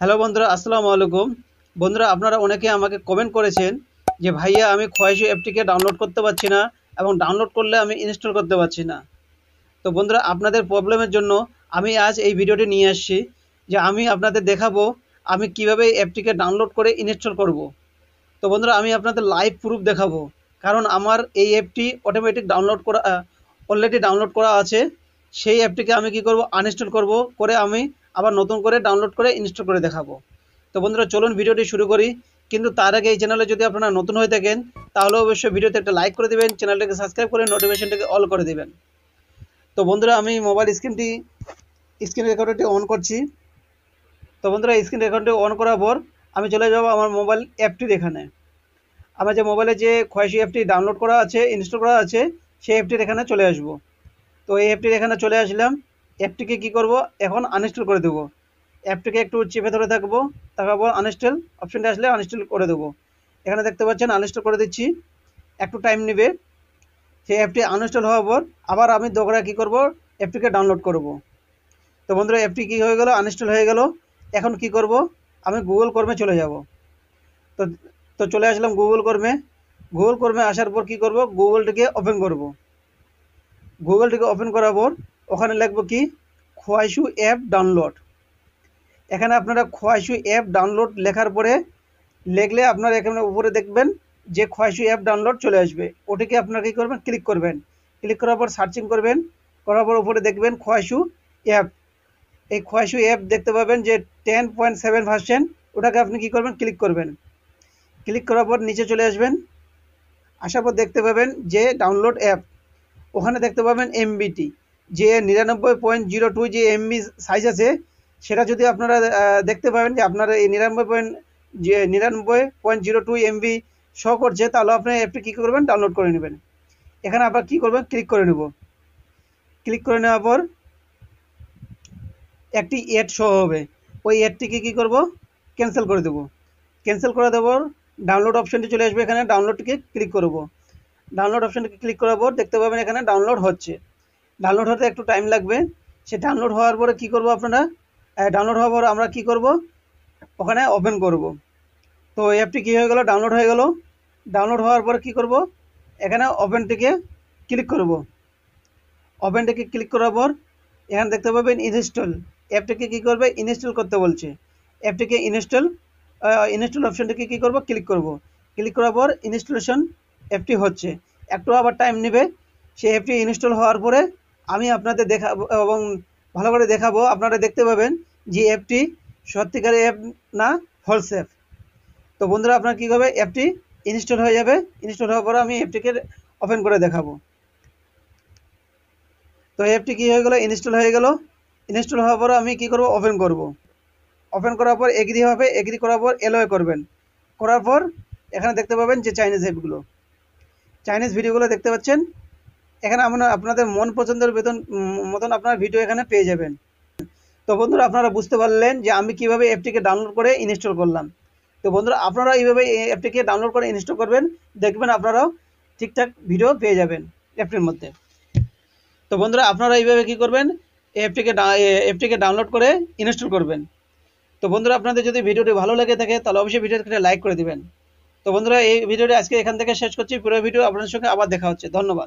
Hello বন্ধুরা, আসসালামু আলাইকুম। বন্ধুরা, আপনারা অনেকে আমাকে কমেন্ট করেছেন যে ভাইয়া আমি খোয়াইশো অ্যাপটিকে ডাউনলোড করতে পারছি না এবং ডাউনলোড করলে আমি ইনস্টল করতে পারছি না। তো বন্ধুরা, আপনাদের প্রবলেমের জন্য আমি আজ এই ভিডিওটি নিয়ে আসছি যে আমি আপনাদের দেখাবো আমি কিভাবে এই অ্যাপটিকে ডাউনলোড করে ইনস্টল করব। তো বন্ধুরা, আমি আপনাদের লাইভ প্রুফ দেখাবো, কারণ আমার এই অ্যাপটি অটোমেটিক ডাউনলোড করা অলরেডি ডাউনলোড করা আছে। সেই অ্যাপটিকে আমি কি করব, আনইনস্টল করব, করে আমি আবার নতুন করে ডাউনলোড করে ইনস্টল করে দেখাবো। তো বন্ধুরা, চলুন ভিডিওটি শুরু করি। কিন্তু তার আগে এই চ্যানেলে যদি আপনারা নতুন হয়ে থাকেন তাহলে অবশ্যই ভিডিওতে একটা লাইক করে দেবেন, চ্যানেলটাকে সাবস্ক্রাইব করে নোটিফিকেশনটাকে অল করে দেবেন। তো বন্ধুরা, আমি মোবাইল স্ক্রিন রেকর্ডারটি অন করছি। তো বন্ধুরা, স্ক্রিন রেকর্ডারটি অন করার পর আমি চলে যাব আমার মোবাইল অ্যাপটির এখানে। আমার যে মোবাইলে যে খোয়াইশো অ্যাপটি ডাউনলোড করা আছে, ইনস্টল করা আছে, সেই অ্যাপটির এখানে চলে আসব। তো এই অ্যাপটির এখানে চলে আসলাম। অ্যাপটিকে কি করব, এখন আনইনস্টল করে দেবো। অ্যাপটিকে একটু চেপে ধরে থাকবো, তারপর আনইনস্টল অপশনটা আসলে আনইনস্টল করে দেবো। এখানে দেখতে পাচ্ছেন আনইনস্টল করে দিচ্ছি, একটু টাইম নেবে। সেই অ্যাপটি আনইনস্টল হওয়ার পর আবার আমি দোকরা কী করব, অ্যাপটিকে ডাউনলোড করব। তো বন্ধুরা, অ্যাপটি কী হয়ে গেল, আনইনস্টল হয়ে গেল। এখন কি করব, আমি গুগল ক্রোমে চলে যাব। তো তো চলে আসলাম গুগল ক্রোমে। গুগল ক্রোমে আসার পর কি করব, গুগলটিকে ওপেন করব। গুগলটিকে ওপেন করার পর ওখানে লিখব কি, খোয়াইশো অ্যাপ ডাউনলোড। এখানে আপনারা খোয়াইশো অ্যাপ ডাউনলোড লেখার পরে লিখলে আপনারা এখানে উপরে দেখবেন যে খোয়াইশো অ্যাপ ডাউনলোড চলে আসবে। ওটিকে আপনারা কী করবেন, ক্লিক করবেন। ক্লিক করার পর সার্চিং করবেন, করার পর উপরে দেখবেন খোয়াইশো অ্যাপ। এই খোয়াইশো অ্যাপ দেখতে পাবেন যে 10.7 ভার্সন, ওটাকে আপনি কী করবেন, ক্লিক করবেন। ক্লিক করার পর নিচে চলে আসবেন। আসার পর দেখতে পাবেন যে ডাউনলোড অ্যাপ, ওখানে দেখতে পাবেন এমবিটি, যে 99.02 যে এমবি সাইজ আছে, সেটা যদি আপনারা দেখতে পাবেন যে আপনারা এই 99.02 এমবি শো করছে, তাহলে আপনি অ্যাপটি কী করবেন, ডাউনলোড করে নেবেন। এখানে আবার কী করবেন, ক্লিক করে নেব। ক্লিক করে নেওয়ার পর একটি অ্যাড শো হবে, ওই অ্যাডটিকে কী করব, ক্যান্সেল করে দেব। ক্যান্সেল করে দেওয়ার ডাউনলোড অপশানটি চলে আসবে, এখানে ডাউনলোডটিকে ক্লিক করব। ডাউনলোড অপশানটিকে ক্লিক করার পর দেখতে পাবেন এখানে ডাউনলোড হচ্ছে। ডাউনলোড হতে একটু টাইম লাগবে। সে ডাউনলোড হওয়ার পরে কী করব, আপনারা ডাউনলোড হওয়ার পর আমরা কী করব, ওখানে ওপেন করব। তো অ্যাপটি কী হয়ে গেল, ডাউনলোড হয়ে গেল। ডাউনলোড হওয়ার পর কী করব, এখানে ওপেনটিকে ক্লিক করব। ওপেনটিকে ক্লিক করার পর এখানে দেখতে পাবেন ইনস্টল। অ্যাপটিকে কী করবে, ইনস্টল করতে বলছে। অ্যাপটিকে ইনস্টল অপশানটিকে কী করব, ক্লিক করব। ক্লিক করার পর ইনস্টলেশন অ্যাপটি হচ্ছে, একটু আবার টাইম নেবে। সেই অ্যাপটি ইনস্টল হওয়ার পরে আমি আপনাদের দেখাবো এবং ভালো করে দেখাবো। আপনারা দেখতে পাবেন যে অ্যাপটি সত্যিকারের অ্যাপ না ফলস অ্যাপ। তো বন্ধুরা, আপনার কী হবে, অ্যাপটি ইনস্টল হয়ে যাবে। ইনস্টল হওয়ার পরে আমি অ্যাপটিকে ওপেন করে দেখাবো। তো অ্যাপটি কী হয়ে গেল, ইনস্টল হয়ে গেল। ইনস্টল হওয়ার পরে আমি কী করব, ওপেন করব। ওপেন করার পর এগ্রি হবে, এগ্রি করার পর এলোয় করবেন। করার পর এখানে দেখতে পাবেন যে চাইনিজ ভিডিওগুলো দেখতে পাচ্ছেন। এখানে আপনাদের মন পছন্দের মতন আপনার ভিডিও এখানে পেয়ে যাবেন। তো বন্ধুরা, আপনারা বুঝতে পারলেন যে আমি কিভাবে অ্যাপটিকে ডাউনলোড করে ইনস্টল করলাম। তো বন্ধুরা, আপনারা এইভাবে এই অ্যাপটিকে ডাউনলোড করে ইনস্টল করবেন, দেখবেন আপনারাও ঠিকঠাক ভিডিও পেয়ে যাবেন অ্যাপটির মধ্যে। তো বন্ধুরা, আপনারা এইভাবে কী করবেন, অ্যাপটিকে ডাউনলোড করে ইনস্টল করবেন। তো বন্ধুরা, আপনাদের যদি ভিডিওটি ভালো লেগে থাকে তাহলে অবশ্যই ভিডিওটিকে লাইক করে দিবেন। তো বন্ধুরা, এই ভিডিওটি আজকে এখান থেকে শেষ করছি। পুরো ভিডিও আপনাদের সঙ্গে আবার দেখা হচ্ছে। ধন্যবাদ।